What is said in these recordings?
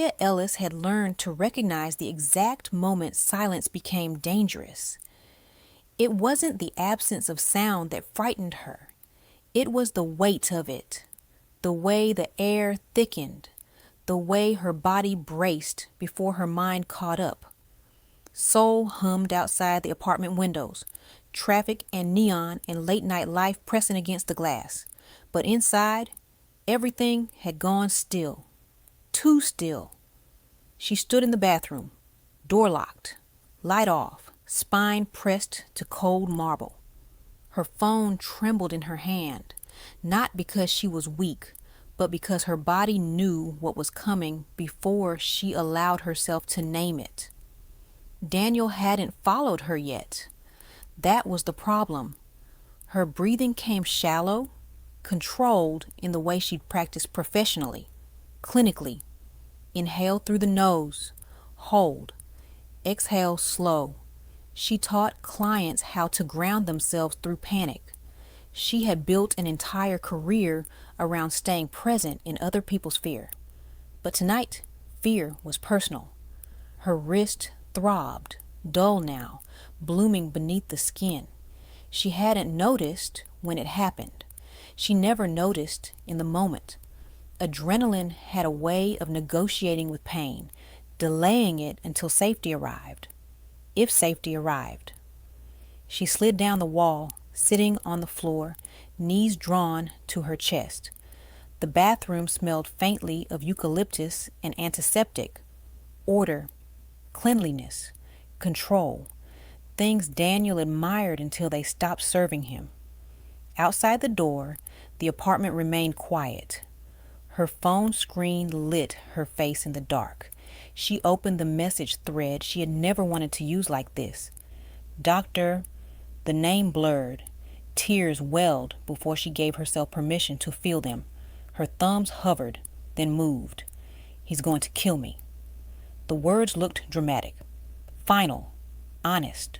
Maya Ellis had learned to recognize the exact moment silence became dangerous. It wasn't the absence of sound that frightened her. It was the weight of it, the way the air thickened, the way her body braced before her mind caught up. Seoul hummed outside the apartment windows, traffic and neon and late-night life pressing against the glass. But inside, everything had gone still. Too still. She stood in the bathroom, door locked, light off, spine pressed to cold marble. Her phone trembled in her hand, not because she was weak, but because her body knew what was coming before she allowed herself to name it. Daniel hadn't followed her yet. That was the problem. Her breathing came shallow, controlled in the way she'd practiced professionally, clinically. Inhale through the nose, hold, exhale slow. She taught clients how to ground themselves through panic. She had built an entire career around staying present in other people's fear. But tonight, fear was personal. Her wrist throbbed, dull now, blooming beneath the skin. She hadn't noticed when it happened. She never noticed in the moment. Adrenaline had a way of negotiating with pain, delaying it until safety arrived. If safety arrived. She slid down the wall, sitting on the floor, knees drawn to her chest. The bathroom smelled faintly of eucalyptus and antiseptic. Order, cleanliness, control. Things Daniel admired until they stopped serving him. Outside the door, the apartment remained quiet. Her phone screen lit her face in the dark. She opened the message thread she had never wanted to use like this. Doctor, the name blurred. Tears welled before she gave herself permission to feel them. Her thumbs hovered, then moved. He's going to kill me. The words looked dramatic, final, honest.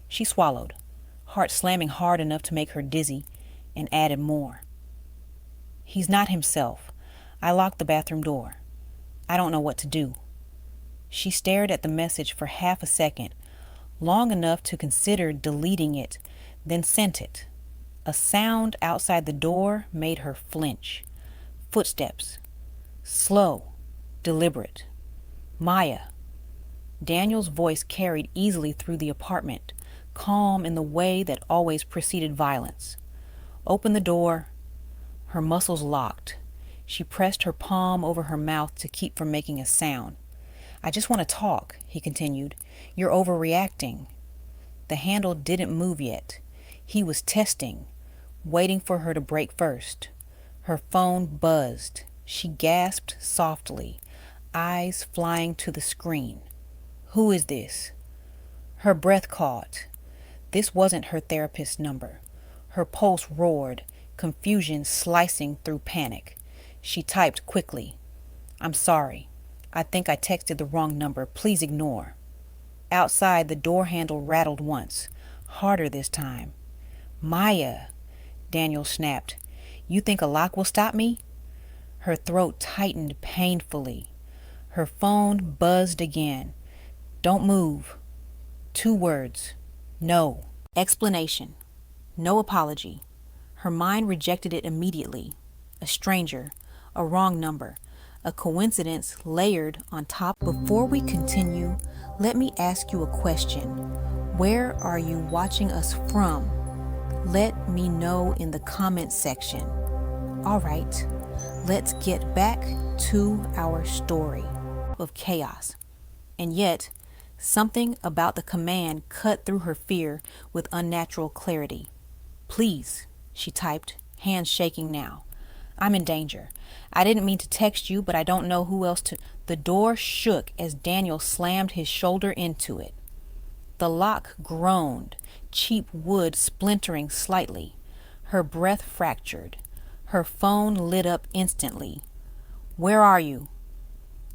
She swallowed, heart slamming hard enough to make her dizzy, and added more. He's not himself. I locked the bathroom door. I don't know what to do. She stared at the message for half a second, long enough to consider deleting it, then sent it. A sound outside the door made her flinch. Footsteps. Slow, deliberate. Maya. Daniel's voice carried easily through the apartment, calm in the way that always preceded violence. Open the door. Her muscles locked. She pressed her palm over her mouth to keep from making a sound. I just want to talk, he continued. You're overreacting. The handle didn't move yet. He was testing, waiting for her to break first. Her phone buzzed. She gasped softly, eyes flying to the screen. Who is this? Her breath caught. This wasn't her therapist's number. Her pulse roared, confusion slicing through panic. She typed quickly. I'm sorry. I think I texted the wrong number. Please ignore. Outside, the door handle rattled once, harder this time. Maya, Daniel snapped. You think a lock will stop me? Her throat tightened painfully. Her phone buzzed again. Don't move. 2 words. No. Explanation. No apology. Her mind rejected it immediately. A stranger. A wrong number. A coincidence layered on top. Before we continue, let me ask you a question. Where are you watching us from? Let me know in the comments section. All right, let's get back to our story of chaos. And yet, something about the command cut through her fear with unnatural clarity. Please, she typed, hands shaking now. I'm in danger. I didn't mean to text you, but I don't know who else to. The door shook as Daniel slammed his shoulder into it. The lock groaned, cheap wood splintering slightly. Her breath fractured. Her phone lit up instantly. Where are you?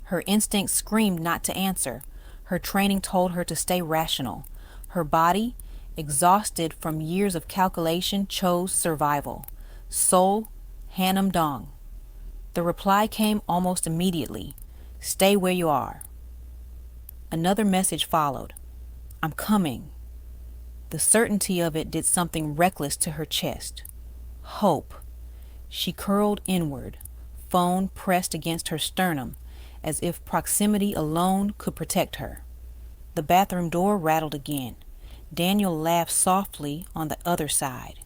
Her instinct screamed not to answer. Her training told her to stay rational. Her body, exhausted from years of calculation, chose survival. Seoul, Hanam Dong. The reply came almost immediately. Stay where you are. Another message followed. I'm coming. The certainty of it did something reckless to her chest. Hope. She curled inward, phone pressed against her sternum, as if proximity alone could protect her. The bathroom door rattled again. Daniel laughed softly on the other side.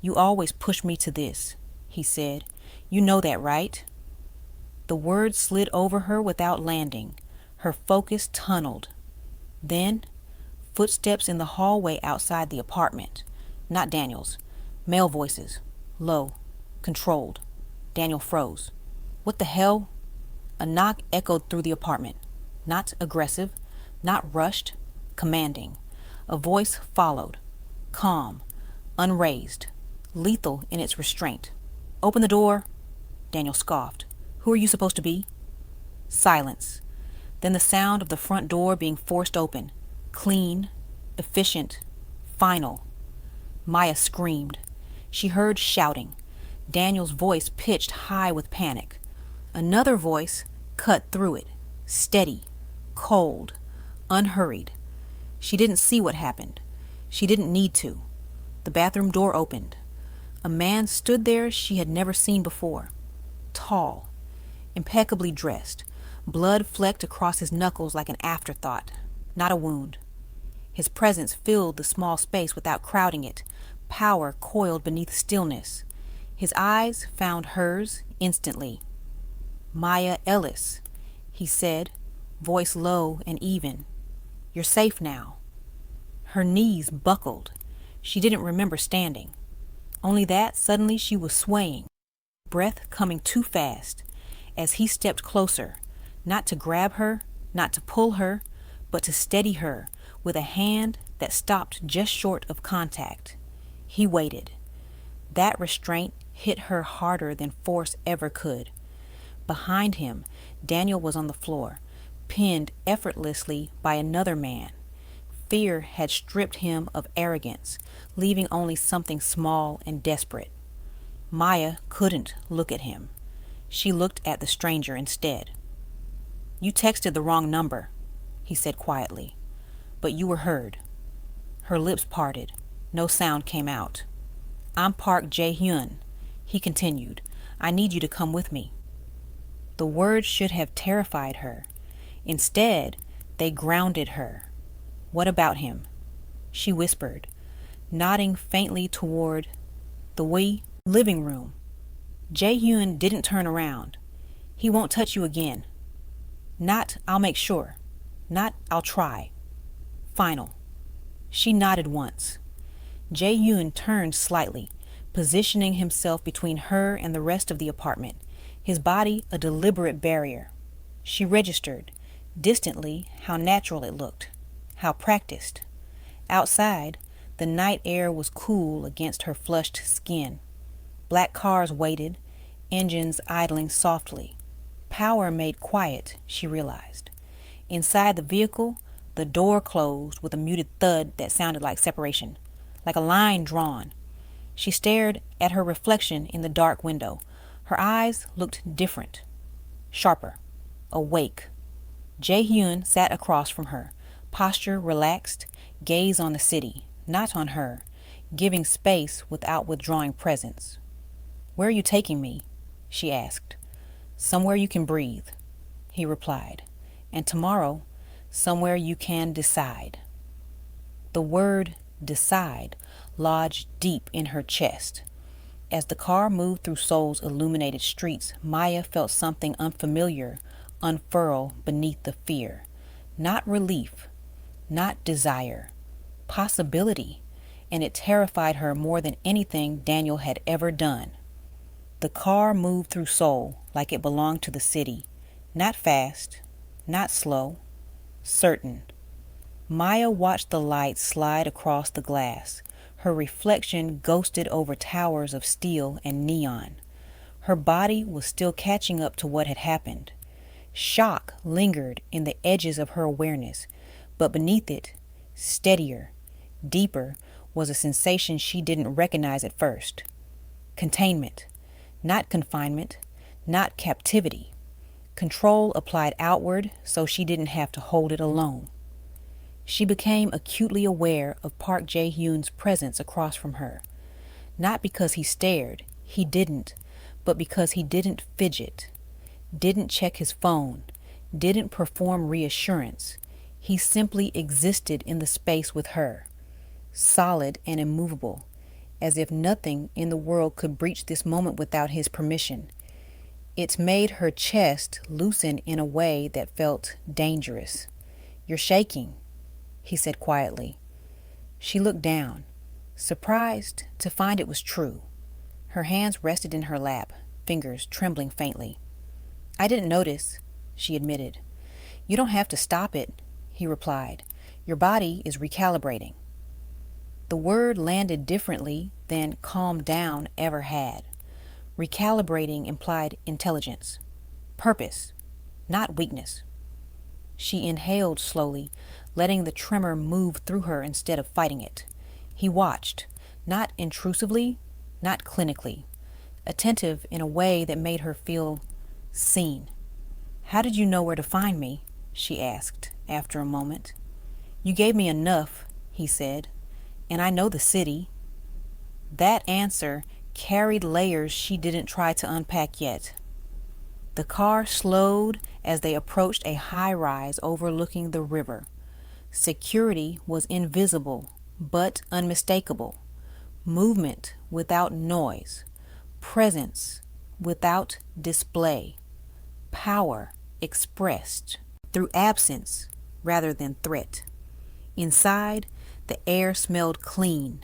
You always push me to this, he said. You know that, right? The words slid over her without landing. Her focus tunneled. Then, footsteps in the hallway outside the apartment. Not Daniel's. Male voices. Low. Controlled. Daniel froze. What the hell? A knock echoed through the apartment. Not aggressive. Not rushed. Commanding. A voice followed. Calm. Unraised. Lethal in its restraint. Open the door. Daniel scoffed. Who are you supposed to be? Silence. Then the sound of the front door being forced open. Clean, efficient, final. Maya screamed. She heard shouting. Daniel's voice pitched high with panic. Another voice cut through it. Steady, cold, unhurried. She didn't see what happened. She didn't need to. The bathroom door opened. A man stood there she had never seen before. Tall, impeccably dressed. Blood flecked across his knuckles like an afterthought, not a wound. His presence filled the small space without crowding it. Power coiled beneath stillness. His eyes found hers instantly. Maya Ellis, he said, voice low and even. You're safe now. Her knees buckled. She didn't remember standing. Only that suddenly she was swaying, breath coming too fast, as he stepped closer, not to grab her, not to pull her, but to steady her with a hand that stopped just short of contact. He waited. That restraint hit her harder than force ever could. Behind him, Daniel was on the floor, pinned effortlessly by another man. Fear had stripped him of arrogance, leaving only something small and desperate. Maya couldn't look at him. She looked at the stranger instead. You texted the wrong number, he said quietly, but you were heard. Her lips parted. No sound came out. I'm Park Jae-hyun, he continued. I need you to come with me. The words should have terrified her. Instead, they grounded her. What about him? She whispered, nodding faintly toward the living room. Jae-hyun didn't turn around. He won't touch you again. Not, I'll make sure. Not, I'll try. Final. She nodded once. Jae-hyun turned slightly, positioning himself between her and the rest of the apartment, his body a deliberate barrier. She registered, distantly, how natural it looked, how practiced. Outside, the night air was cool against her flushed skin. Black cars waited, engines idling softly. Power made quiet, she realized. Inside the vehicle, the door closed with a muted thud that sounded like separation, like a line drawn. She stared at her reflection in the dark window. Her eyes looked different, sharper, awake. Jae-hyun sat across from her, posture relaxed, gaze on the city, not on her, giving space without withdrawing presence. Where are you taking me? She asked. Somewhere you can breathe, he replied. And tomorrow, somewhere you can decide. The word decide lodged deep in her chest. As the car moved through Seoul's illuminated streets, Maya felt something unfamiliar unfurl beneath the fear. Not relief, not desire, possibility, and it terrified her more than anything Daniel had ever done. The car moved through Seoul like it belonged to the city, not fast, not slow, certain. Maya watched the light slide across the glass. Her reflection ghosted over towers of steel and neon. Her body was still catching up to what had happened. Shock lingered in the edges of her awareness, but beneath it, steadier, deeper, was a sensation she didn't recognize at first. Containment, not confinement, not captivity. Control applied outward so she didn't have to hold it alone. She became acutely aware of Park Jae-hyun's presence across from her. Not because he stared, he didn't, but because he didn't fidget, didn't check his phone, didn't perform reassurance. He simply existed in the space with her, solid and immovable, as if nothing in the world could breach this moment without his permission. It made her chest loosen in a way that felt dangerous. "You're shaking," he said quietly. She looked down, surprised to find it was true. Her hands rested in her lap, fingers trembling faintly. "I didn't notice," she admitted. "You don't have to stop it," he replied. "Your body is recalibrating." The word landed differently than calm down ever had. Recalibrating implied intelligence, purpose, not weakness. She inhaled slowly, letting the tremor move through her instead of fighting it. He watched, not intrusively, not clinically, attentive in a way that made her feel seen. "How did you know where to find me?" she asked after a moment. "You gave me enough," he said, "and I know the city." That answer carried layers she didn't try to unpack yet. The car slowed as they approached a high-rise overlooking the river. Security was invisible, but unmistakable. Movement without noise. Presence without display. Power expressed through absence rather than threat. Inside, the air smelled clean,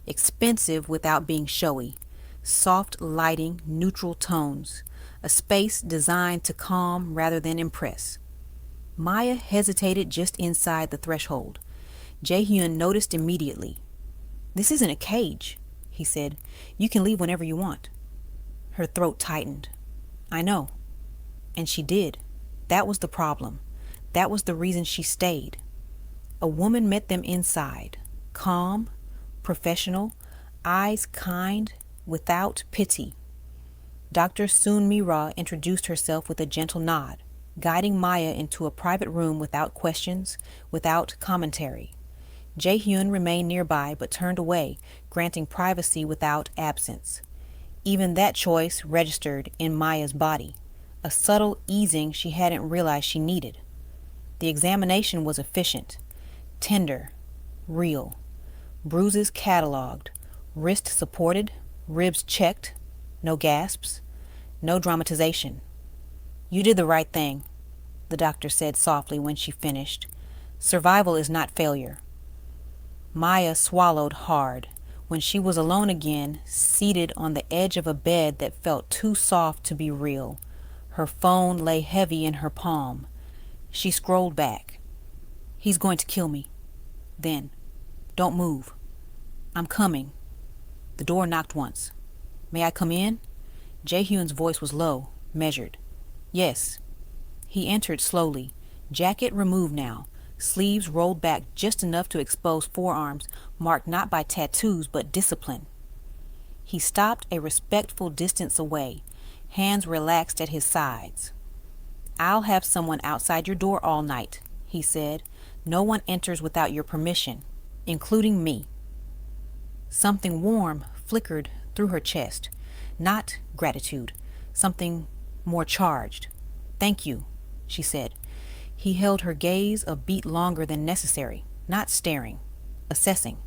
expensive without being showy. Soft lighting, neutral tones. A space designed to calm rather than impress. Maya hesitated just inside the threshold. Jae-hyun noticed immediately. "This isn't a cage," he said. "You can leave whenever you want." Her throat tightened. "I know." And she did. That was the problem. That was the reason she stayed. A woman met them inside, calm, professional, eyes kind, without pity. Dr. Soon Mi-ra introduced herself with a gentle nod, guiding Maya into a private room without questions, without commentary. Jae-hyun remained nearby but turned away, granting privacy without absence. Even that choice registered in Maya's body, a subtle easing she hadn't realized she needed. The examination was efficient, tender, real. Bruises catalogued, wrist supported, ribs checked, no gasps, no dramatization. "You did the right thing," the doctor said softly when she finished. "Survival is not failure." Maya swallowed hard. When she was alone again, seated on the edge of a bed that felt too soft to be real, her phone lay heavy in her palm. She scrolled back. "He's going to kill me." Then, "Don't move. I'm coming." The door knocked once. "May I come in?" Jae-hyun's voice was low, measured. "Yes." He entered slowly, jacket removed now, sleeves rolled back just enough to expose forearms marked not by tattoos but discipline. He stopped a respectful distance away, hands relaxed at his sides. "I'll have someone outside your door all night," he said. "No one enters without your permission, including me." Something warm flickered through her chest. Not gratitude, something more charged. "Thank you," she said. He held her gaze a beat longer than necessary, not staring, assessing.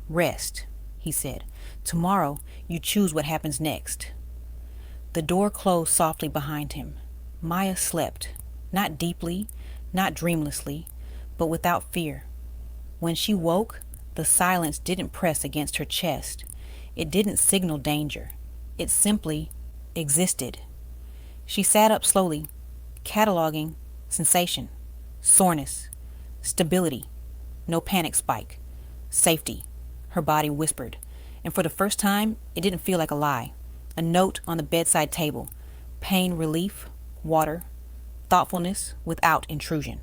"Rest," he said. "Tomorrow you choose what happens next." The door closed softly behind him. Maya slept, not deeply, not dreamlessly, but without fear. When she woke, the silence didn't press against her chest. It didn't signal danger. It simply existed. She sat up slowly, cataloging sensation, soreness, stability, no panic spike, safety, her body whispered. And for the first time, it didn't feel like a lie. A note on the bedside table, pain relief, water, thoughtfulness without intrusion.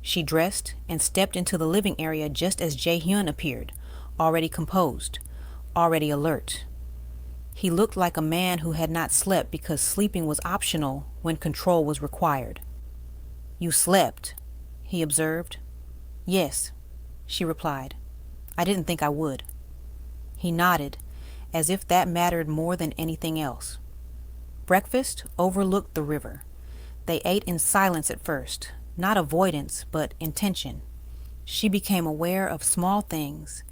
She dressed and stepped into the living area just as Jae-hyun appeared, already composed, already alert. He looked like a man who had not slept because sleeping was optional when control was required. "You slept," he observed. "Yes," she replied. "I didn't think I would." He nodded, as if that mattered more than anything else. Breakfast overlooked the river. They ate in silence at first, not avoidance, but intention. She became aware of small things,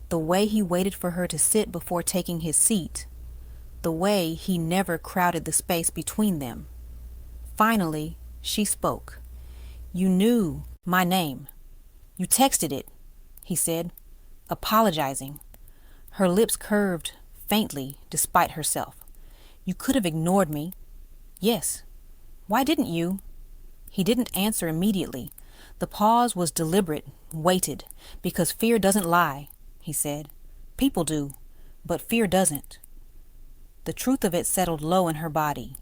the way he waited for her to sit before taking his seat, the way he never crowded the space between them. Finally, she spoke. "You knew my name. You texted it," he said, apologizing. Her lips curved faintly despite herself. "You could have ignored me." "Yes." "Why didn't you?" He didn't answer immediately. The pause was deliberate, weighted, because fear doesn't lie, he said. "People do, but fear doesn't." The truth of it settled low in her body.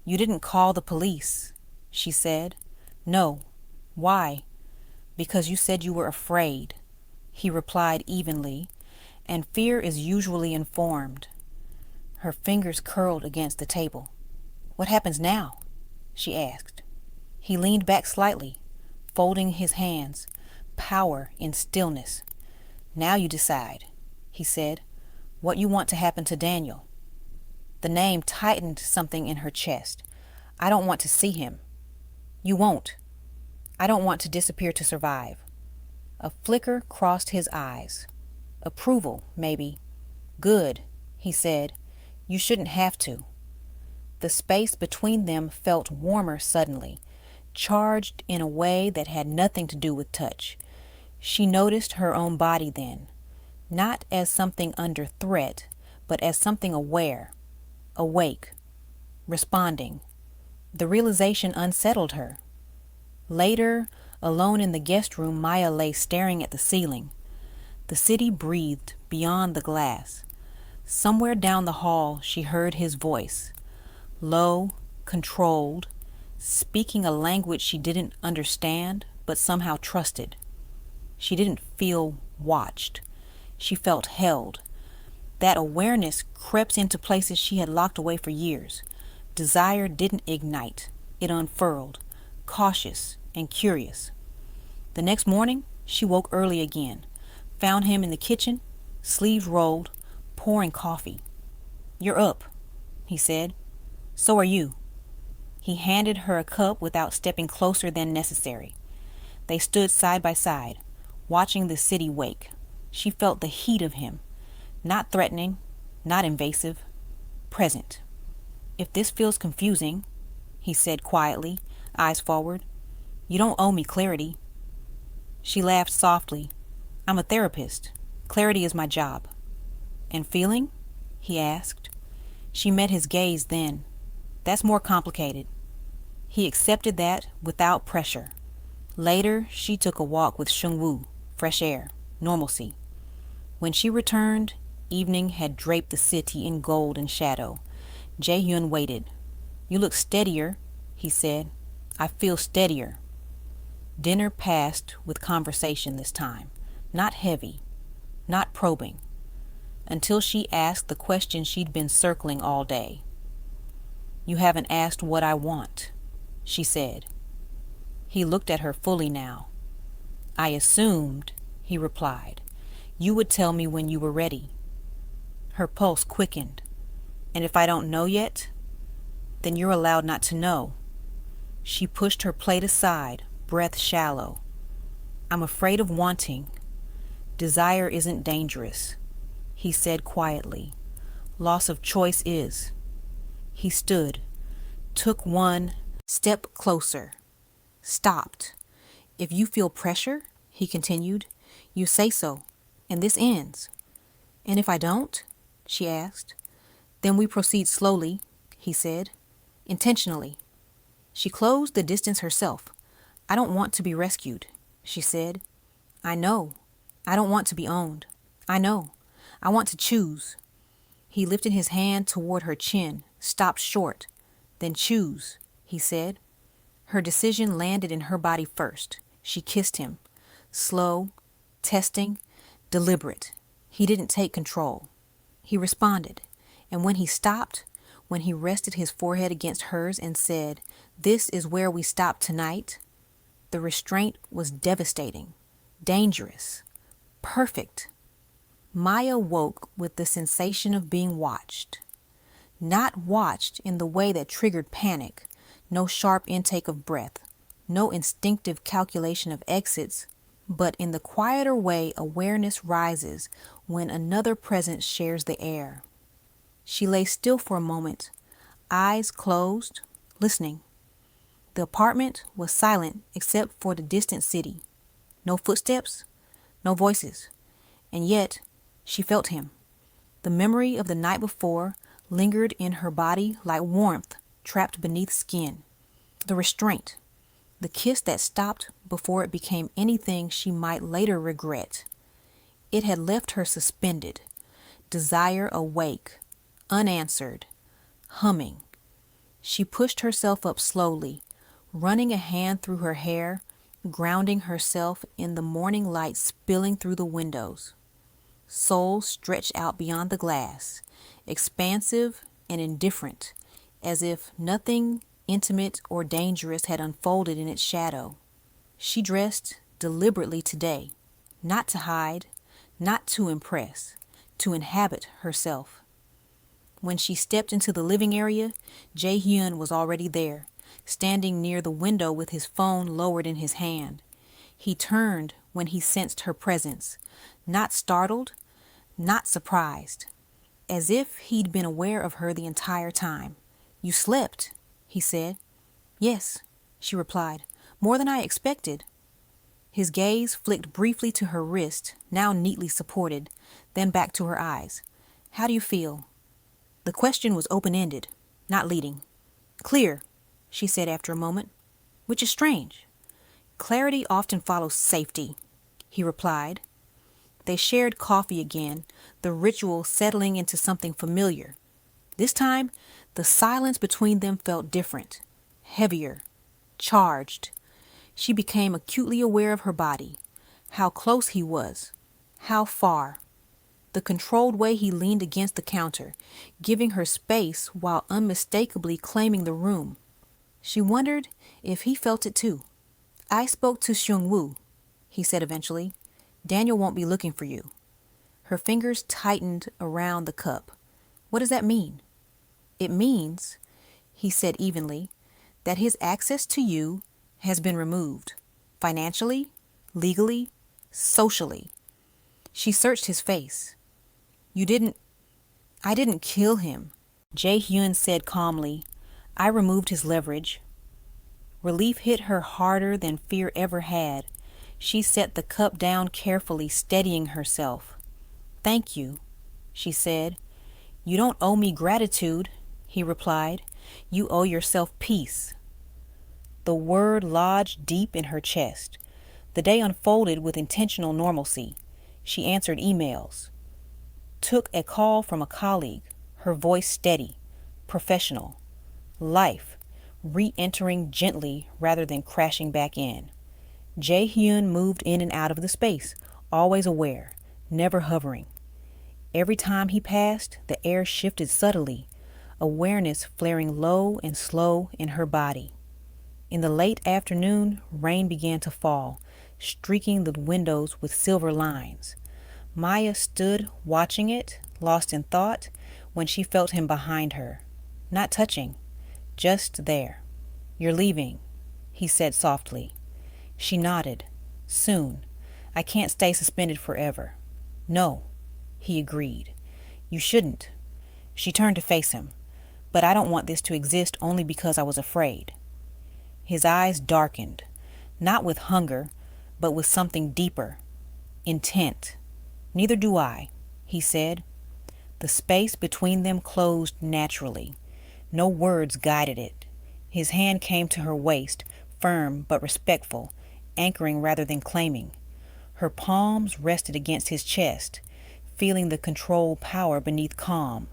"You didn't call the police," she said. "No." "Why?" "Because you said you were afraid," he replied evenly, and fear is usually informed. Her fingers curled against the table. "What happens now?" she asked. He leaned back slightly, folding his hands, power in stillness. "Now you decide," he said, "what you want to happen to Daniel." The name tightened something in her chest. "I don't want to see him." "You won't." "I don't want to disappear to survive." A flicker crossed his eyes. Approval, maybe. "Good," he said. "You shouldn't have to." The space between them felt warmer suddenly, charged in a way that had nothing to do with touch. She noticed her own body then, not as something under threat, but as something aware, awake, responding. The realization unsettled her. Later, alone in the guest room, Maya lay staring at the ceiling. The city breathed beyond the glass. Somewhere down the hall she heard his voice, low, controlled, speaking a language she didn't understand but somehow trusted. She didn't feel watched. She felt held. That awareness crept into places she had locked away for years. Desire didn't ignite. It unfurled, cautious and curious. The next morning, she woke early again, found him in the kitchen, sleeves rolled, pouring coffee. "You're up," he said. "So are you." He handed her a cup without stepping closer than necessary. They stood side by side, watching the city wake. She felt the heat of him, not threatening, not invasive, present. "If this feels confusing," he said quietly, eyes forward, "you don't owe me clarity." She laughed softly. "I'm a therapist. Clarity is my job." "And feeling?" he asked. She met his gaze then. "That's more complicated." He accepted that without pressure. Later, she took a walk with Shungwoo, fresh air, normalcy. When she returned, evening had draped the city in gold and shadow. Jae-hyun waited. "You look steadier," he said. "I feel steadier." Dinner passed with conversation this time, not heavy, not probing, until she asked the question she'd been circling all day. "You haven't asked what I want," she said. He looked at her fully now. "I assumed," he replied, "you would tell me when you were ready." Her pulse quickened. "And if I don't know yet, then you're allowed not to know." She pushed her plate aside, breath shallow. "I'm afraid of wanting. Desire isn't dangerous," he said quietly. "Loss of choice is." He stood, took one step closer, stopped. "If you feel pressure," he continued, "you say so, and this ends." "And if I don't?" she asked. "Then we proceed slowly," he said, "intentionally." She closed the distance herself. "I don't want to be rescued," she said. "I know. I don't want to be owned. I know. I want to choose." He lifted his hand toward her chin, stopped short. "Then choose," he said. Her decision landed in her body first. She kissed him. Slow, testing, deliberate. He didn't take control. He responded, And when he stopped, when he rested his forehead against hers and said, "This is where we stop tonight," the restraint was devastating, dangerous, perfect. Maya woke with the sensation of being watched. Not watched in the way that triggered panic, no sharp intake of breath, no instinctive calculation of exits, but in the quieter way awareness rises when another presence shares the air. She lay still for a moment, eyes closed, listening. The apartment was silent except for the distant city. No footsteps, no voices, and yet she felt him. The memory of the night before lingered in her body like warmth trapped beneath skin. The restraint, the kiss that stopped before it became anything she might later regret. It had left her suspended, desire awake, unanswered, humming. She pushed herself up slowly, running a hand through her hair, grounding herself in the morning light spilling through the windows. Soul stretched out beyond the glass, expansive and indifferent, as if nothing intimate or dangerous had unfolded in its shadow. She dressed deliberately today, not to hide, not to impress, to inhabit herself. When she stepped into the living area, Jae-hyun was already there, standing near the window with his phone lowered in his hand. He turned when he sensed her presence, not startled, not surprised, as if he'd been aware of her the entire time. "You slept," he said. "Yes," she replied, "more than I expected." His gaze flicked briefly to her wrist, now neatly supported, then back to her eyes. "How do you feel?" The question was open-ended, not leading. "Clear," she said after a moment, "which is strange." "Clarity often follows safety," he replied. They shared coffee again, the ritual settling into something familiar. This time, the silence between them felt different, heavier, charged. She became acutely aware of her body, how close he was, how far. The controlled way he leaned against the counter, giving her space while unmistakably claiming the room. She wondered if he felt it too. "I spoke to Seung-woo," he said eventually. "Daniel won't be looking for you." Her fingers tightened around the cup. "What does that mean?" "It means," he said evenly, "that his access to you has been removed. Financially, legally, socially." She searched his face. I didn't kill him," Jae-hyun said calmly. "I removed his leverage." Relief hit her harder than fear ever had. She set the cup down carefully, steadying herself. "Thank you," she said. "You don't owe me gratitude," he replied. "You owe yourself peace." The word lodged deep in her chest. The day unfolded with intentional normalcy. She answered emails, took a call from a colleague, her voice steady, professional. Life, re-entering gently rather than crashing back in. Jae-hyun moved in and out of the space, always aware, never hovering. Every time he passed, the air shifted subtly, awareness flaring low and slow in her body. In the late afternoon, rain began to fall, streaking the windows with silver lines. Maya stood watching it, lost in thought, when she felt him behind her. Not touching, just there. "You're leaving," he said softly. She nodded. "Soon. I can't stay suspended forever." "No," he agreed. "You shouldn't." She turned to face him. "But I don't want this to exist only because I was afraid." His eyes darkened, not with hunger, but with something deeper, intent. "Neither do I," he said. The space between them closed naturally. No words guided it. His hand came to her waist, firm but respectful, anchoring rather than claiming. Her palms rested against his chest, feeling the controlled power beneath calm.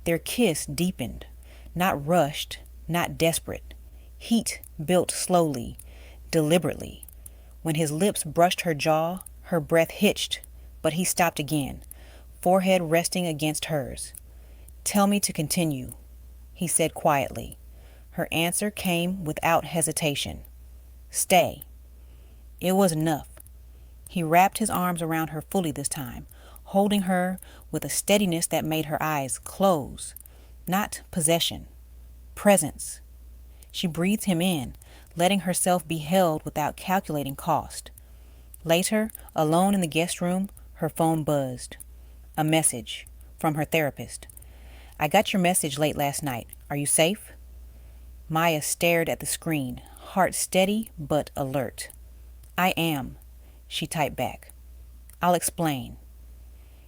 Their kiss deepened, not rushed, not desperate. Heat built slowly, deliberately. When his lips brushed her jaw, her breath hitched, but he stopped again, forehead resting against hers. Tell me to continue, he said quietly. Her answer came without hesitation. Stay. It was enough. He wrapped his arms around her fully this time, holding her with a steadiness that made her eyes close. Not possession, presence. She breathed him in, letting herself be held without calculating cost. Later, alone in the guest room, her phone buzzed. A message from her therapist. I got your message late last night. Are you safe? Maya stared at the screen, heart steady but alert. I am, she typed back. I'll explain.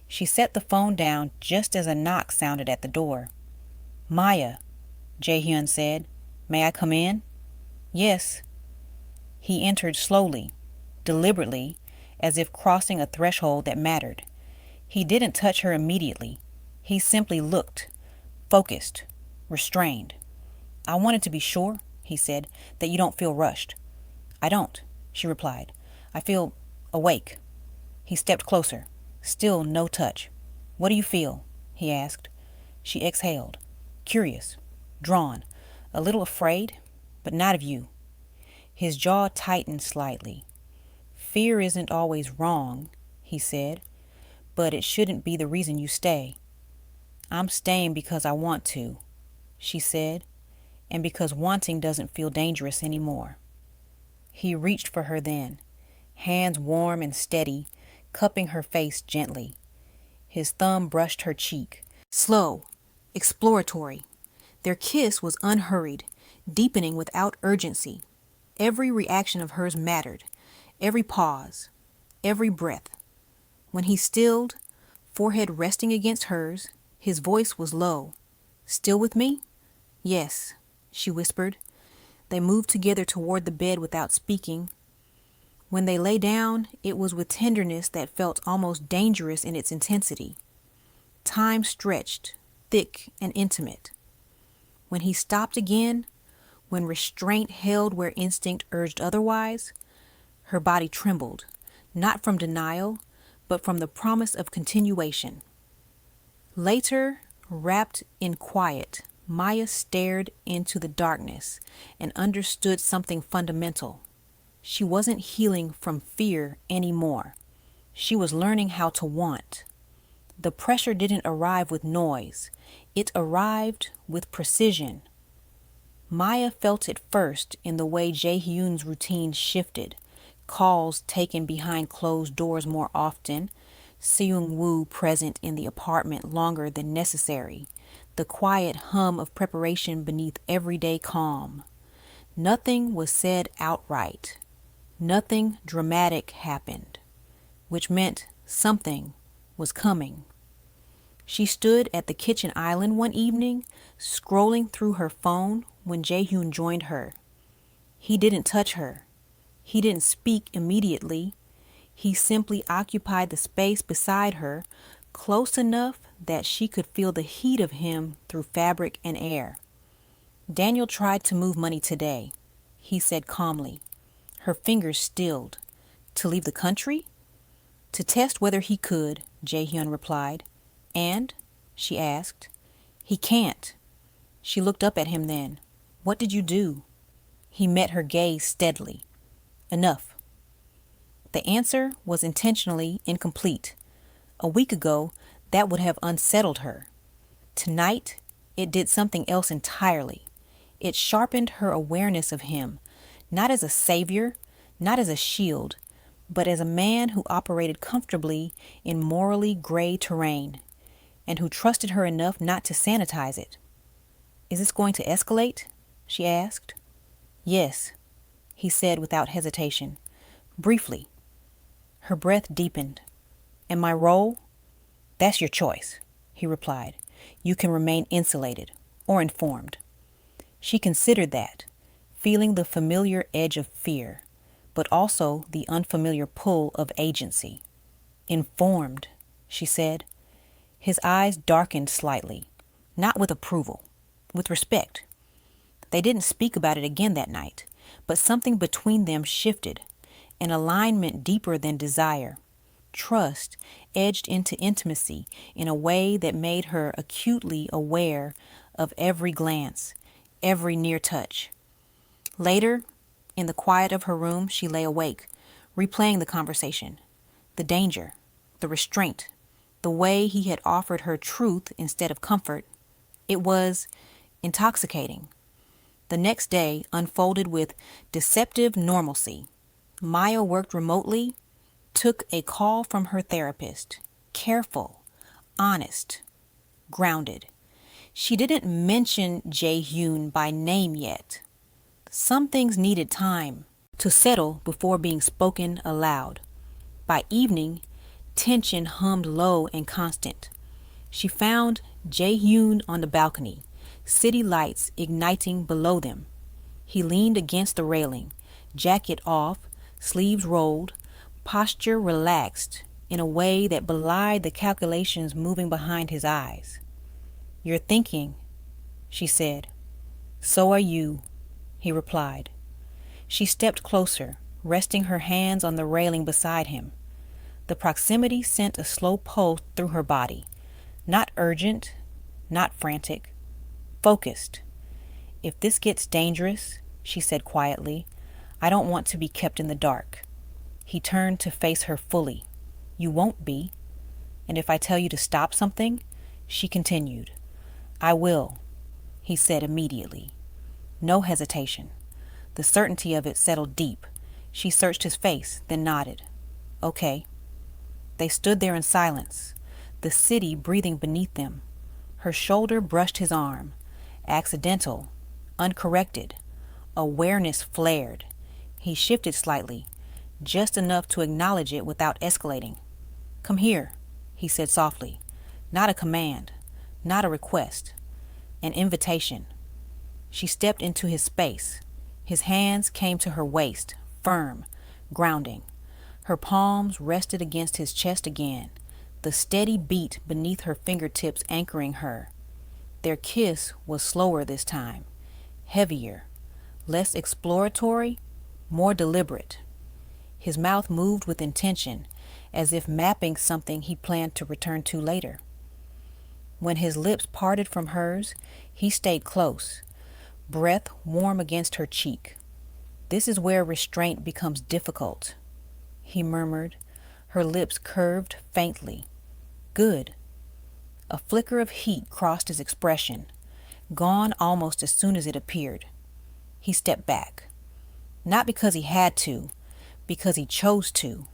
She set the phone down just as a knock sounded at the door. Maya, Jae-hyun said. May I come in? Yes. He entered slowly, deliberately, as if crossing a threshold that mattered. He didn't touch her immediately. He simply looked, focused, restrained. I wanted to be sure, he said, that you don't feel rushed. I don't, she replied. I feel awake. He stepped closer. Still no touch. What do you feel? He asked. She exhaled. Curious, drawn, a little afraid, but not of you. His jaw tightened slightly. Fear isn't always wrong, he said, but it shouldn't be the reason you stay. I'm staying because I want to, she said, and because wanting doesn't feel dangerous anymore. He reached for her then, hands warm and steady, cupping her face gently. His thumb brushed her cheek, slow, exploratory. Their kiss was unhurried, deepening without urgency. Every reaction of hers mattered, every pause, every breath. When he stilled, forehead resting against hers, his voice was low. Still with me? Yes, she whispered. They moved together toward the bed without speaking. When they lay down, it was with tenderness that felt almost dangerous in its intensity. Time stretched, thick and intimate. When he stopped again, when restraint held where instinct urged otherwise, her body trembled, not from denial, but from the promise of continuation. Later, wrapped in quiet, Maya stared into the darkness and understood something fundamental. She wasn't healing from fear anymore. She was learning how to want. The pressure didn't arrive with noise. It arrived with precision. Maya felt it first in the way Jae-hyun's routine shifted, calls taken behind closed doors more often, Seung-woo present in the apartment longer than necessary, the quiet hum of preparation beneath everyday calm. Nothing was said outright. Nothing dramatic happened, which meant something was coming. She stood at the kitchen island one evening, scrolling through her phone when Jae-hyun joined her. He didn't touch her. He didn't speak immediately. He simply occupied the space beside her, close enough that she could feel the heat of him through fabric and air. Daniel tried to move money today, he said calmly. Her fingers stilled. To leave the country? To test whether he could, Jae-hyun replied. And? She asked. He can't. She looked up at him then. What did you do? He met her gaze steadily. Enough. The answer was intentionally incomplete. A week ago, that would have unsettled her. Tonight, it did something else entirely. It sharpened her awareness of him, not as a savior, not as a shield, but as a man who operated comfortably in morally gray terrain, and who trusted her enough not to sanitize it. Is this going to escalate? She asked. Yes, he said without hesitation. Briefly. Her breath deepened. And my role? That's your choice, he replied. You can remain insulated or informed. She considered that, feeling the familiar edge of fear, but also the unfamiliar pull of agency. Informed, she said. His eyes darkened slightly, not with approval, with respect. They didn't speak about it again that night, but something between them shifted, an alignment deeper than desire, trust edged into intimacy in a way that made her acutely aware of every glance, every near touch. Later, in the quiet of her room, she lay awake, replaying the conversation, the danger, the restraint, the way he had offered her truth instead of comfort. It was intoxicating. The next day unfolded with deceptive normalcy. Maya worked remotely, took a call from her therapist, careful, honest, grounded. She didn't mention Jae-hyun by name yet. Some things needed time to settle before being spoken aloud. By evening, tension hummed low and constant. She found Jae-hyun on the balcony, city lights igniting below them. He leaned against the railing, jacket off, sleeves rolled, posture relaxed in a way that belied the calculations moving behind his eyes. "You're thinking," she said. "So are you," he replied. She stepped closer, resting her hands on the railing beside him. The proximity sent a slow pulse through her body, not urgent, not frantic, focused. "If this gets dangerous," she said quietly, "I don't want to be kept in the dark." He turned to face her fully. "You won't be. And if I tell you to stop something," she continued. "I will," he said immediately. No hesitation. The certainty of it settled deep. She searched his face, then nodded. "Okay." They stood there in silence, the city breathing beneath them. Her shoulder brushed his arm. Accidental, uncorrected. Awareness flared. He shifted slightly, just enough to acknowledge it without escalating. "Come here," he said softly. Not a command, not a request, an invitation. She stepped into his space. His hands came to her waist, firm, grounding. Her palms rested against his chest again, the steady beat beneath her fingertips anchoring her. Their kiss was slower this time, heavier, less exploratory, more deliberate. His mouth moved with intention, as if mapping something he planned to return to later. When his lips parted from hers, he stayed close, breath warm against her cheek. "This is where restraint becomes difficult," he murmured, her lips curved faintly. "Good." A flicker of heat crossed his expression, gone almost as soon as it appeared. He stepped back. Not because he had to, because he chose to.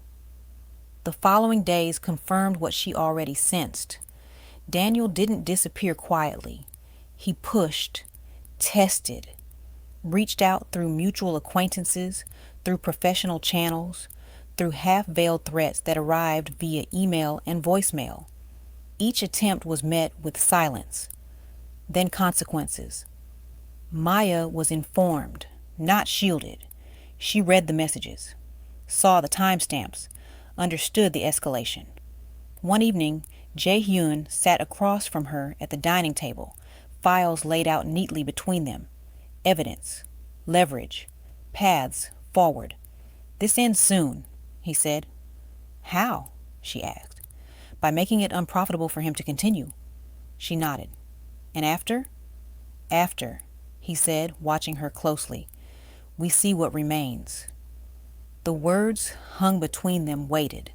The following days confirmed what she already sensed. Daniel didn't disappear quietly. He pushed, tested, reached out through mutual acquaintances, through professional channels, through half-veiled threats that arrived via email and voicemail. Each attempt was met with silence, then consequences. Maya was informed, not shielded. She read the messages, saw the timestamps, understood the escalation. One evening, Jae-hyun sat across from her at the dining table, files laid out neatly between them. Evidence, leverage, paths forward. "This ends soon," he said. "How?" she asked. "By making it unprofitable for him to continue." She nodded. "And after?" "After," he said, watching her closely, "we see what remains." The words hung between them, waited.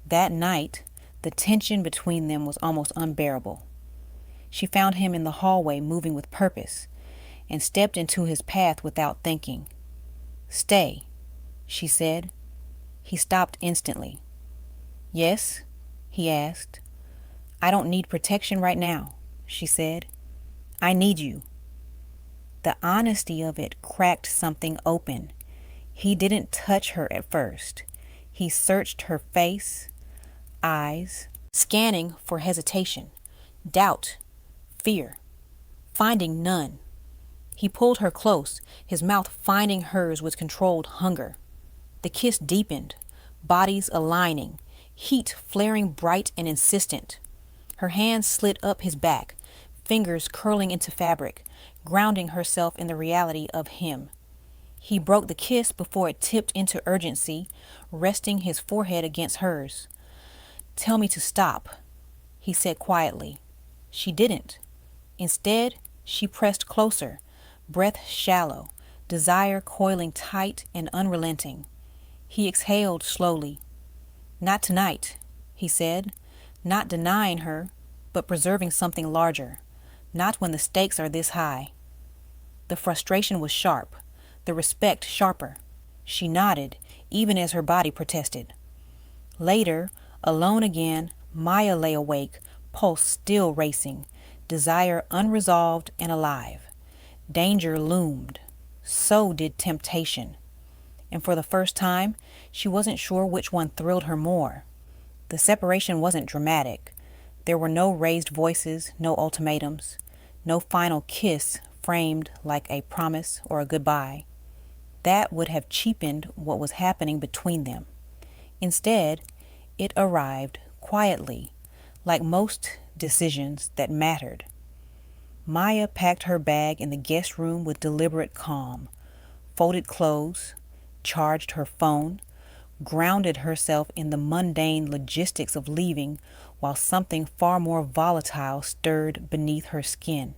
That night, the tension between them was almost unbearable. She found him in the hallway, moving with purpose, and stepped into his path without thinking. "Stay," she said. He stopped instantly. "Yes?" he asked. "I don't need protection right now," she said. "I need you." The honesty of it cracked something open. He didn't touch her at first. He searched her face, eyes, scanning for hesitation, doubt, fear, finding none. He pulled her close, his mouth finding hers with controlled hunger. The kiss deepened, bodies aligning, heat flaring bright and insistent. Her hands slid up his back, fingers curling into fabric, grounding herself in the reality of him. He broke the kiss before it tipped into urgency, resting his forehead against hers. "Tell me to stop," he said quietly. She didn't. Instead, she pressed closer, breath shallow, desire coiling tight and unrelenting. He exhaled slowly. "Not tonight," he said, not denying her, but preserving something larger. "Not when the stakes are this high." The frustration was sharp, the respect sharper. She nodded, even as her body protested. Later, alone again, Maya lay awake, pulse still racing, desire unresolved and alive. Danger loomed. So did temptation. And for the first time, she wasn't sure which one thrilled her more. The separation wasn't dramatic. There were no raised voices, no ultimatums, no final kiss framed like a promise or a goodbye. That would have cheapened what was happening between them. Instead, it arrived quietly, like most decisions that mattered. Maya packed her bag in the guest room with deliberate calm, folded clothes, charged her phone, grounded herself in the mundane logistics of leaving while something far more volatile stirred beneath her skin.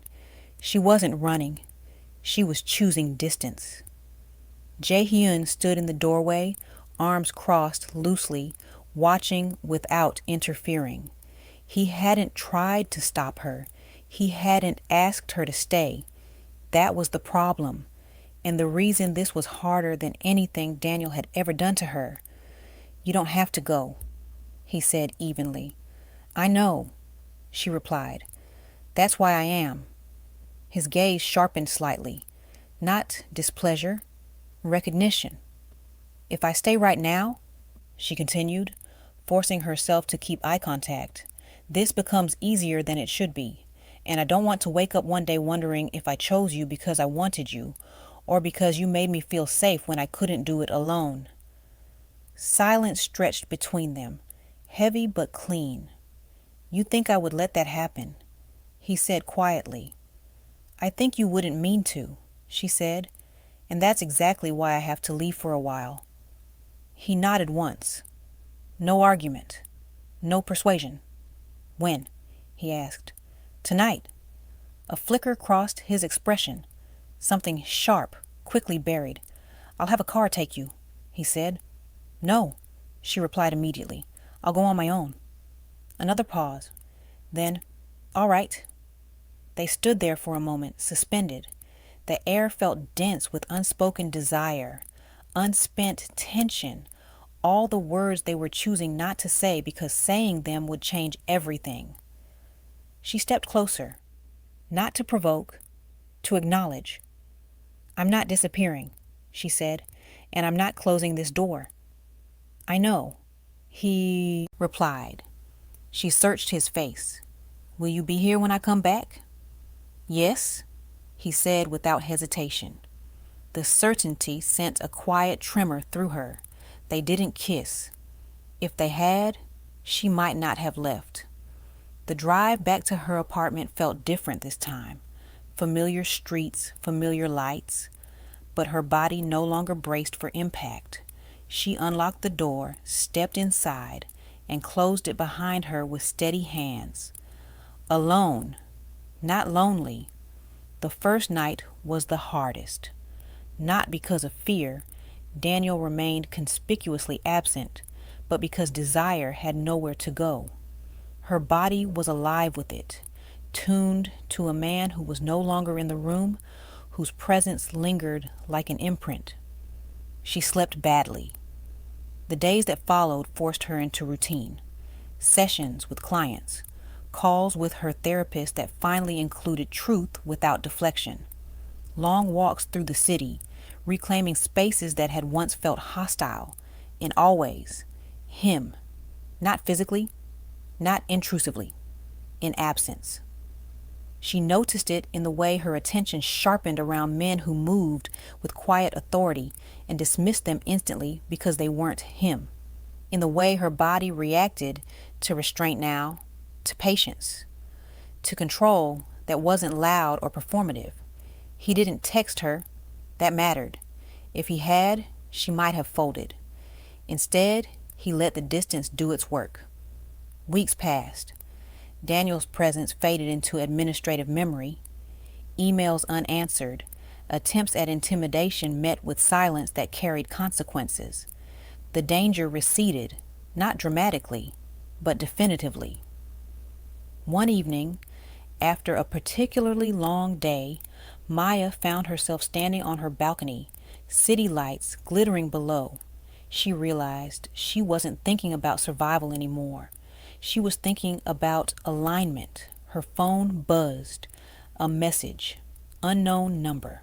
She wasn't running. She was choosing distance. Jae-hyun stood in the doorway, arms crossed loosely, watching without interfering. He hadn't tried to stop her. He hadn't asked her to stay. That was the problem, and the reason this was harder than anything Daniel had ever done to her. "You don't have to go," he said evenly. "I know," she replied. "That's why I am." His gaze sharpened slightly. Not displeasure, recognition. "If I stay right now," she continued, forcing herself to keep eye contact, "this becomes easier than it should be. And I don't want to wake up one day wondering if I chose you because I wanted you, or because you made me feel safe when I couldn't do it alone." Silence stretched between them, heavy but clean. "You think I would let that happen?" he said quietly. "I think you wouldn't mean to," she said, "and that's exactly why I have to leave for a while." He nodded once. No argument. No persuasion. "When?" he asked. "Tonight." A flicker crossed his expression. Something sharp, quickly buried. "I'll have a car take you," he said. "No," she replied immediately. "I'll go on my own." Another pause. Then, "All right." They stood there for a moment, suspended. The air felt dense with unspoken desire, unspent tension, all the words they were choosing not to say because saying them would change everything. She stepped closer, not to provoke, to acknowledge. "I'm not disappearing," she said, "and I'm not closing this door." "I know," he replied. She searched his face. "Will you be here when I come back?" "Yes," he said without hesitation. The certainty sent a quiet tremor through her. They didn't kiss. If they had, she might not have left. The drive back to her apartment felt different this time. Familiar streets, familiar lights, but her body no longer braced for impact. She unlocked the door, stepped inside, and closed it behind her with steady hands. Alone, not lonely. The first night was the hardest. Not because of fear, Daniel remained conspicuously absent, but because desire had nowhere to go. Her body was alive with it, tuned to a man who was no longer in the room, whose presence lingered like an imprint. She slept badly. The days that followed forced her into routine. Sessions with clients, calls with her therapist that finally included truth without deflection. Long walks through the city, reclaiming spaces that had once felt hostile, and always him, not physically, not intrusively, in absence. She noticed it in the way her attention sharpened around men who moved with quiet authority and dismissed them instantly because they weren't him. In the way her body reacted to restraint now, to patience, to control that wasn't loud or performative. He didn't text her. That mattered. If he had, she might have folded. Instead, he let the distance do its work. Weeks passed. Daniel's presence faded into administrative memory, emails unanswered, attempts at intimidation met with silence that carried consequences. The danger receded, not dramatically, but definitively. One evening, after a particularly long day, Maya found herself standing on her balcony, city lights glittering below. She realized she wasn't thinking about survival anymore. She was thinking about alignment. Her phone buzzed. A message. Unknown number.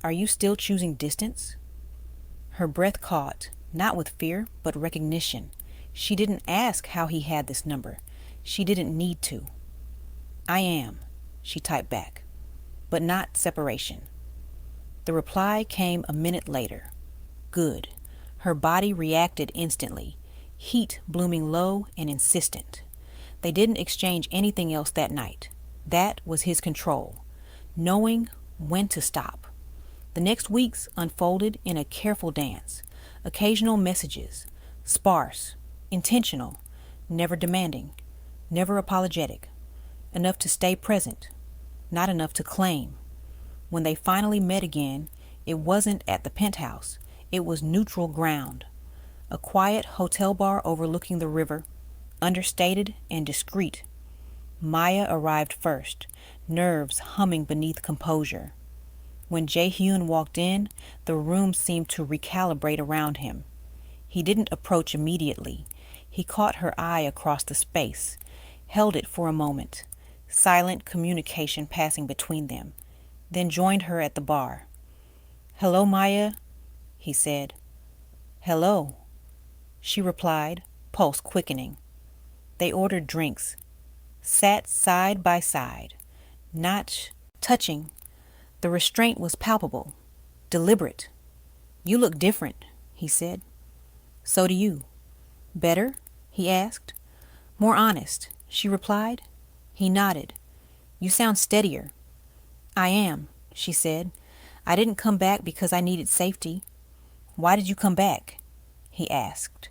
Are you still choosing distance? Her breath caught, not with fear, but recognition. She didn't ask how he had this number. She didn't need to. I am, she typed back, but not separation. The reply came a minute later. Good. Her body reacted instantly, heat blooming low and insistent. They didn't exchange anything else that night. That was his control, knowing when to stop. The next weeks unfolded in a careful dance. Occasional messages, sparse, intentional, never demanding, never apologetic. Enough to stay present, not enough to claim. When they finally met again, it wasn't at the penthouse. It was neutral ground. A quiet hotel bar overlooking the river, understated and discreet. Maya arrived first, nerves humming beneath composure. When Jae-hyun walked in, the room seemed to recalibrate around him. He didn't approach immediately. He caught her eye across the space, held it for a moment, silent communication passing between them, then joined her at the bar. Hello, Maya, he said. Hello, she replied, pulse quickening. They ordered drinks, sat side by side, not touching. The restraint was palpable, deliberate. You look different, he said. So do you. Better? He asked. More honest, she replied. He nodded. You sound steadier. I am, she said. I didn't come back because I needed safety. Why did you come back? He asked.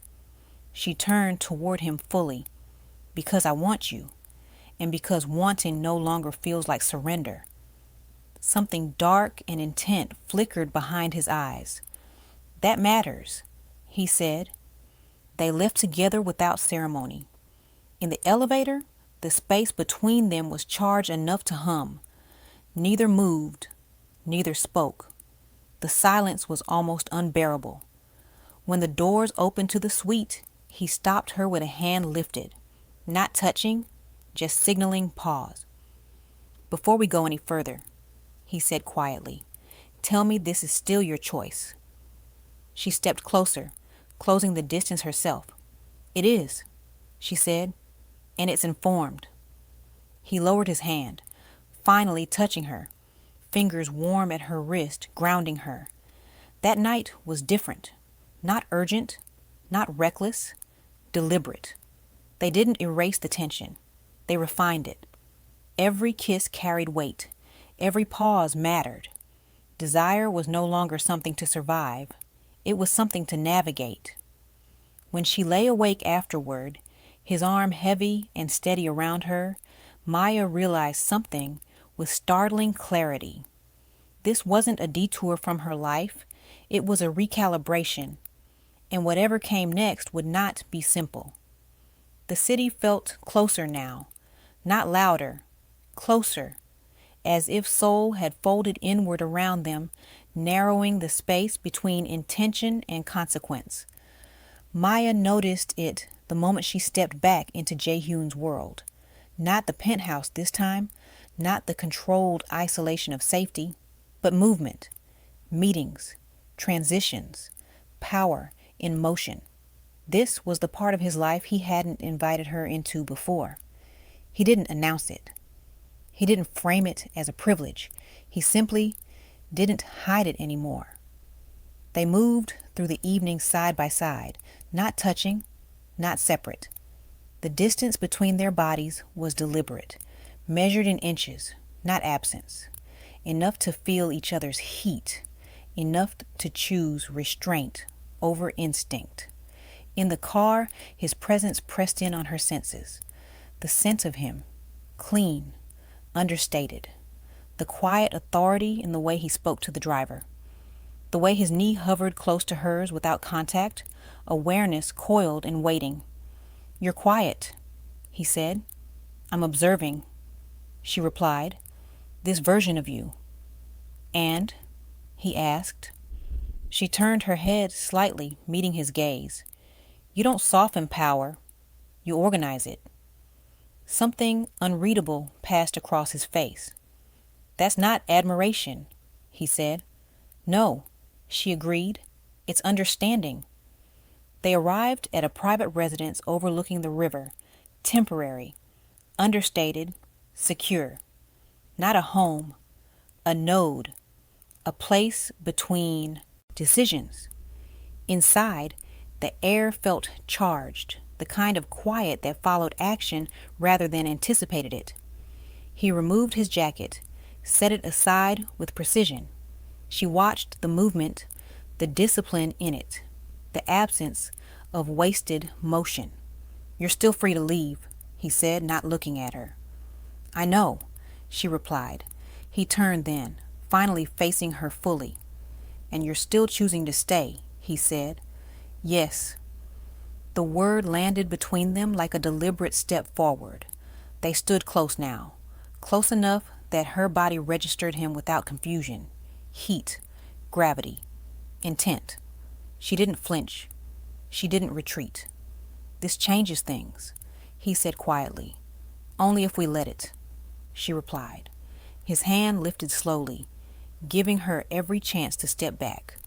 She turned toward him fully. Because I want you, and because wanting no longer feels like surrender. Something dark and intent flickered behind his eyes. That matters, he said. They left together without ceremony. In the elevator, the space between them was charged enough to hum. Neither moved, neither spoke. The silence was almost unbearable. When the doors opened to the suite, he stopped her with a hand lifted, not touching, just signaling pause. Before we go any further, he said quietly, tell me this is still your choice. She stepped closer, closing the distance herself. It is, she said, and it's informed. He lowered his hand, finally touching her, fingers warm at her wrist, grounding her. That night was different, not urgent, not reckless, deliberate. They didn't erase the tension. They refined it. Every kiss carried weight. Every pause mattered. Desire was no longer something to survive. It was something to navigate. When she lay awake afterward, his arm heavy and steady around her, Maya realized something with startling clarity. This wasn't a detour from her life. It was a recalibration. And whatever came next would not be simple. The city felt closer now, not louder, closer, as if Seoul had folded inward around them, narrowing the space between intention and consequence. Maya noticed it the moment she stepped back into Jae-hyun's world. Not the penthouse this time, not the controlled isolation of safety, but movement, meetings, transitions, power in motion. This was the part of his life he hadn't invited her into before. He didn't announce it. He didn't frame it as a privilege. He simply didn't hide it anymore. They moved through the evening side by side, not touching, not separate. The distance between their bodies was deliberate, measured in inches, not absence. Enough to feel each other's heat, enough to choose restraint over instinct. In the car, his presence pressed in on her senses. The scent of him, clean, understated. The quiet authority in the way he spoke to the driver. The way his knee hovered close to hers without contact, awareness coiled and waiting. "You're quiet," he said. "I'm observing," she replied. "This version of you." "And?" he asked. She turned her head slightly, meeting his gaze. "You don't soften power, you organize it." Something unreadable passed across his face. "That's not admiration," he said. "No," she agreed. "It's understanding." They arrived at a private residence overlooking the river, temporary, understated, secure. Not a home, a node, a place between decisions. Inside, the air felt charged, the kind of quiet that followed action rather than anticipated it. He removed his jacket, set it aside with precision. She watched the movement, the discipline in it, the absence of wasted motion. "You're still free to leave," he said, not looking at her. "I know," she replied. He turned then, finally facing her fully. "And you're still choosing to stay," he said. "Yes." The word landed between them like a deliberate step forward. They stood close now, close enough that her body registered him without confusion. Heat, gravity, intent. She didn't flinch. She didn't retreat. "This changes things," he said quietly. "Only if we let it," she replied. His hand lifted slowly, giving her every chance to step back.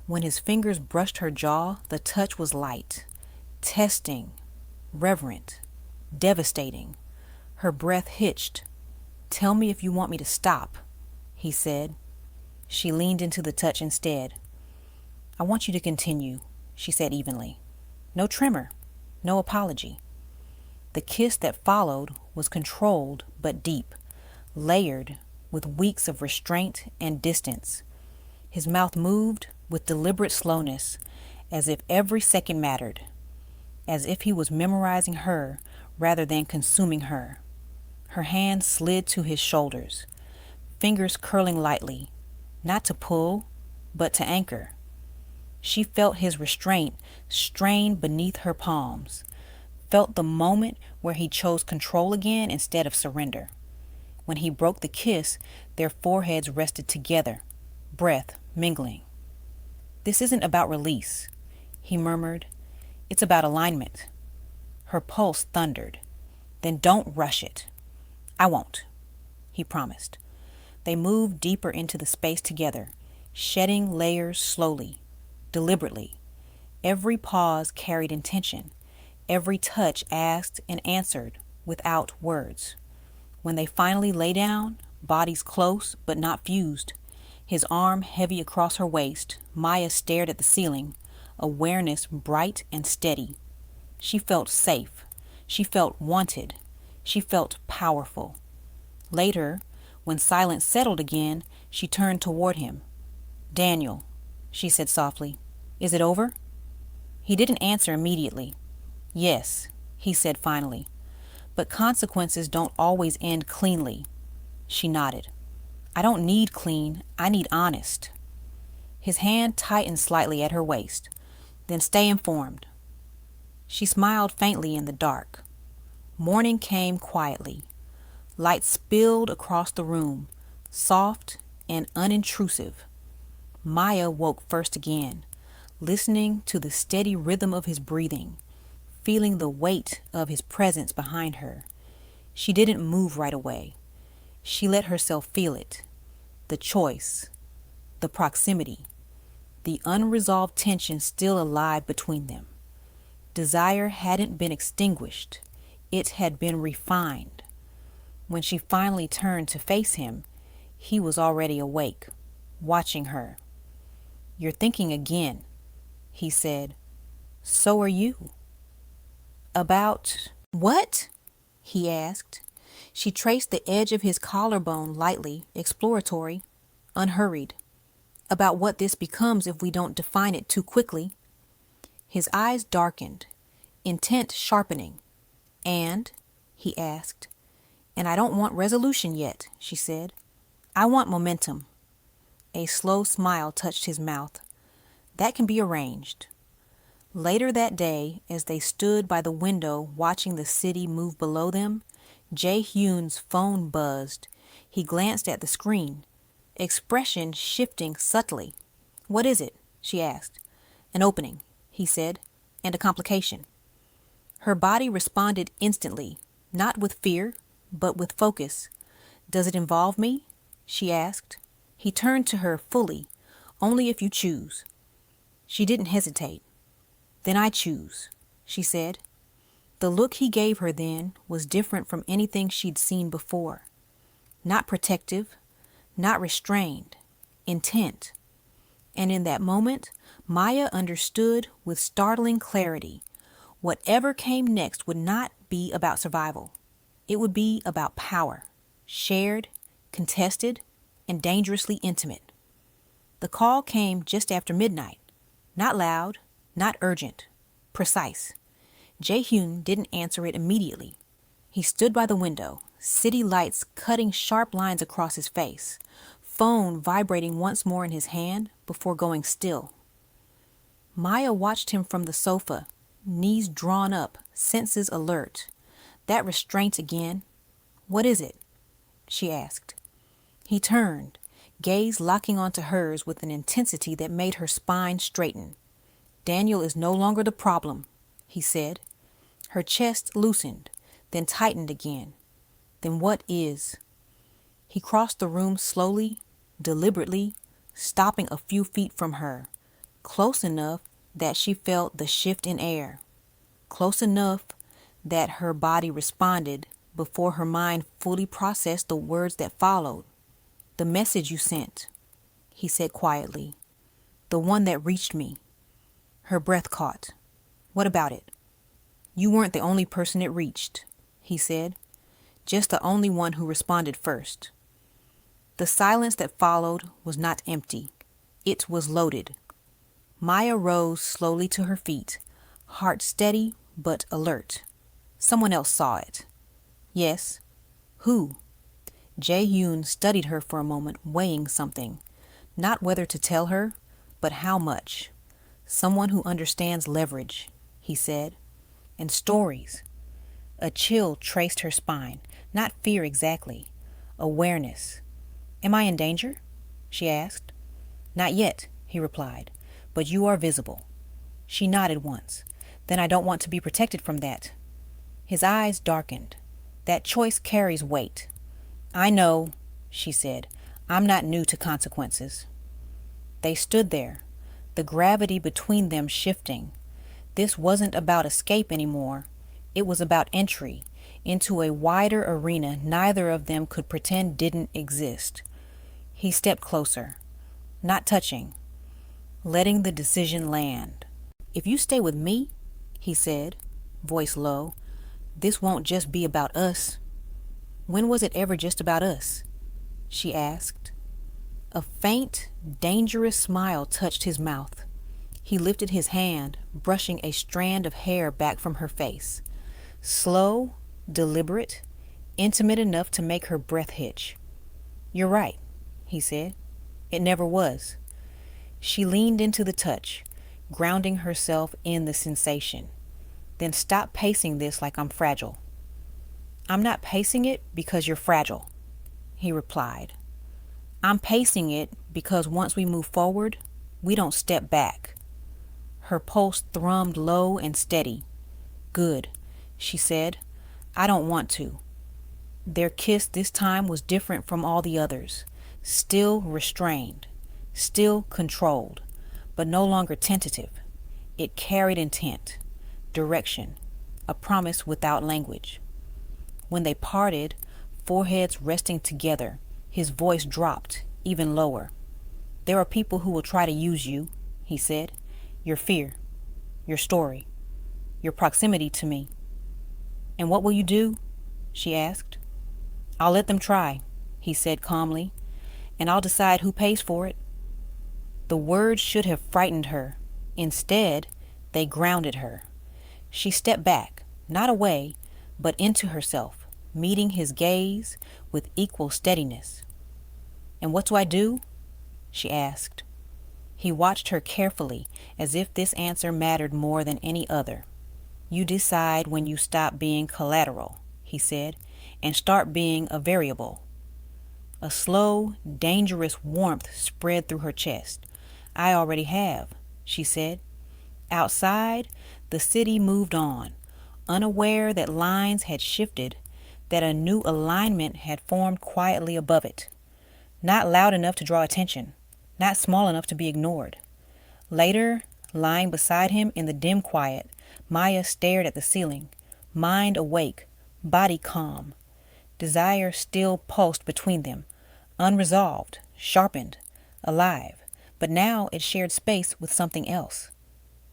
When his fingers brushed her jaw, the touch was light, testing, reverent, devastating. Her breath hitched. "Tell me if you want me to stop," he said. She leaned into the touch instead. "I want you to continue," she said evenly. No tremor, no apology. The kiss that followed was controlled but deep, layered with weeks of restraint and distance. His mouth moved with deliberate slowness, as if every second mattered, as if he was memorizing her rather than consuming her. Her hand slid to his shoulders, fingers curling lightly, not to pull, but to anchor. She felt his restraint strain beneath her palms, felt the moment where he chose control again instead of surrender. When he broke the kiss, their foreheads rested together, breath mingling. "This isn't about release," he murmured. "It's about alignment." Her pulse thundered. "Then don't rush it." "I won't," he promised. They moved deeper into the space together, shedding layers slowly, deliberately. Every pause carried intention. Every touch asked and answered without words. When they finally lay down, bodies close but not fused, his arm heavy across her waist, Maya stared at the ceiling, awareness bright and steady. She felt safe. She felt wanted. She felt powerful. Later, when silence settled again, she turned toward him. "Daniel," she said softly, "is it over?" He didn't answer immediately. "Yes," he said finally, "but consequences don't always end cleanly." She nodded. "I don't need clean, I need honest." His hand tightened slightly at her waist. "Then stay informed." She smiled faintly in the dark. Morning came quietly. Light spilled across the room, soft and unintrusive. Maya woke first again, listening to the steady rhythm of his breathing, feeling the weight of his presence behind her. She didn't move right away. She let herself feel it. The choice, the proximity, the unresolved tension still alive between them. Desire hadn't been extinguished. It had been refined. When she finally turned to face him, he was already awake, watching her. "You're thinking again," he said. "So are you." "About what?" he asked. She traced the edge of his collarbone lightly, exploratory, unhurried. "About what this becomes if we don't define it too quickly." His eyes darkened, intent sharpening. "And?" he asked. "And I don't want resolution yet," she said. "I want momentum." A slow smile touched his mouth. "That can be arranged." Later that day, as they stood by the window watching the city move below them, Jae-hyun's phone buzzed. He glanced at the screen, expression shifting subtly. "What is it?" she asked. "An opening," he said, "and a complication." Her body responded instantly, not with fear, but with focus. "Does it involve me?" she asked. He turned to her fully. "Only if you choose." She didn't hesitate. "Then I choose," she said. The look he gave her then was different from anything she'd seen before. Not protective, not restrained, intent. And in that moment, Maya understood with startling clarity. Whatever came next would not be about survival. It would be about power, shared, contested, and dangerously intimate. The call came just after midnight. Not loud, not urgent, precise. Jae-hyun didn't answer it immediately. He stood by the window, city lights cutting sharp lines across his face, phone vibrating once more in his hand before going still. Maya watched him from the sofa, knees drawn up, senses alert. That restraint again. "What is it?" she asked. He turned, gaze locking onto hers with an intensity that made her spine straighten. "Daniel is no longer the problem," he said. Her chest loosened, then tightened again. "Then what is?" He crossed the room slowly, deliberately, stopping a few feet from her, close enough that she felt the shift in air, close enough that her body responded before her mind fully processed the words that followed. "The message you sent," he said quietly. "The one that reached me." Her breath caught. "What about it?" "You weren't the only person it reached," he said. "Just the only one who responded first." The silence that followed was not empty. It was loaded. Maya rose slowly to her feet, heart steady but alert. "Someone else saw it." "Yes." "Who?" Jae-hyun studied her for a moment, weighing something. Not whether to tell her, but how much. "Someone who understands leverage," he said. "And stories." A chill traced her spine. Not fear exactly. Awareness. "Am I in danger?" she asked. "Not yet," he replied. "But you are visible." She nodded once. "Then I don't want to be protected from that." His eyes darkened. "That choice carries weight." "I know," she said. "I'm not new to consequences." They stood there, the gravity between them shifting. This wasn't about escape anymore. It was about entry into a wider arena neither of them could pretend didn't exist. He stepped closer, not touching, letting the decision land. "If you stay with me," he said, voice low, "this won't just be about us." "When was it ever just about us?" she asked. A faint, dangerous smile touched his mouth. He lifted his hand, brushing a strand of hair back from her face. Slow, deliberate, intimate enough to make her breath hitch. "You're right," he said. "It never was." She leaned into the touch, grounding herself in the sensation. "Then stop pacing this like I'm fragile." "I'm not pacing it because you're fragile," he replied. "I'm pacing it because once we move forward, we don't step back." Her pulse thrummed low and steady. "Good," she said. "I don't want to." Their kiss this time was different from all the others. Still restrained, still controlled, but no longer tentative. It carried intent, direction, a promise without language. When they parted, foreheads resting together, his voice dropped, even lower. "There are people who will try to use you," he said. "Your fear, your story, your proximity to me." "And what will you do?" she asked. "I'll let them try," he said calmly, "and I'll decide who pays for it." The words should have frightened her. Instead, They grounded her. She stepped back, not away, but into herself, meeting his gaze with equal steadiness. "And what do I do?" she asked. He watched her carefully, as if this answer mattered more than any other. "You decide when you stop being collateral," he said, "and start being a variable." A slow, dangerous warmth spread through her chest. "I already have," she said. Outside, the city moved on, unaware that lines had shifted, that a new alignment had formed quietly above it. Not loud enough to draw attention, not small enough to be ignored. Later, lying beside him in the dim quiet, Maya stared at the ceiling, mind awake, body calm. Desire still pulsed between them, unresolved, sharpened, alive, but now it shared space with something else.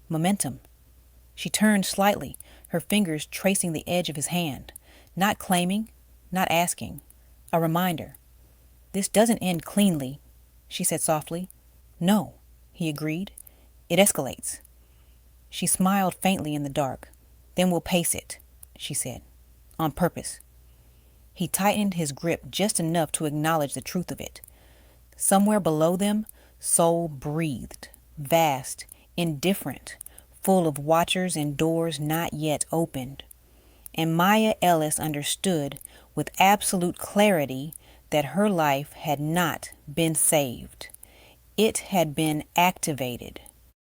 Momentum. She turned slightly, her fingers tracing the edge of his hand, not claiming, not asking. A reminder. "This doesn't end cleanly," she said softly. "No," he agreed. "It escalates." She smiled faintly in the dark. "Then we'll pace it," she said. "On purpose." He tightened his grip just enough to acknowledge the truth of it. Somewhere below them, Seoul breathed, vast, indifferent, full of watchers and doors not yet opened. And Maya Ellis understood with absolute clarity that her life had not been saved. It had been activated.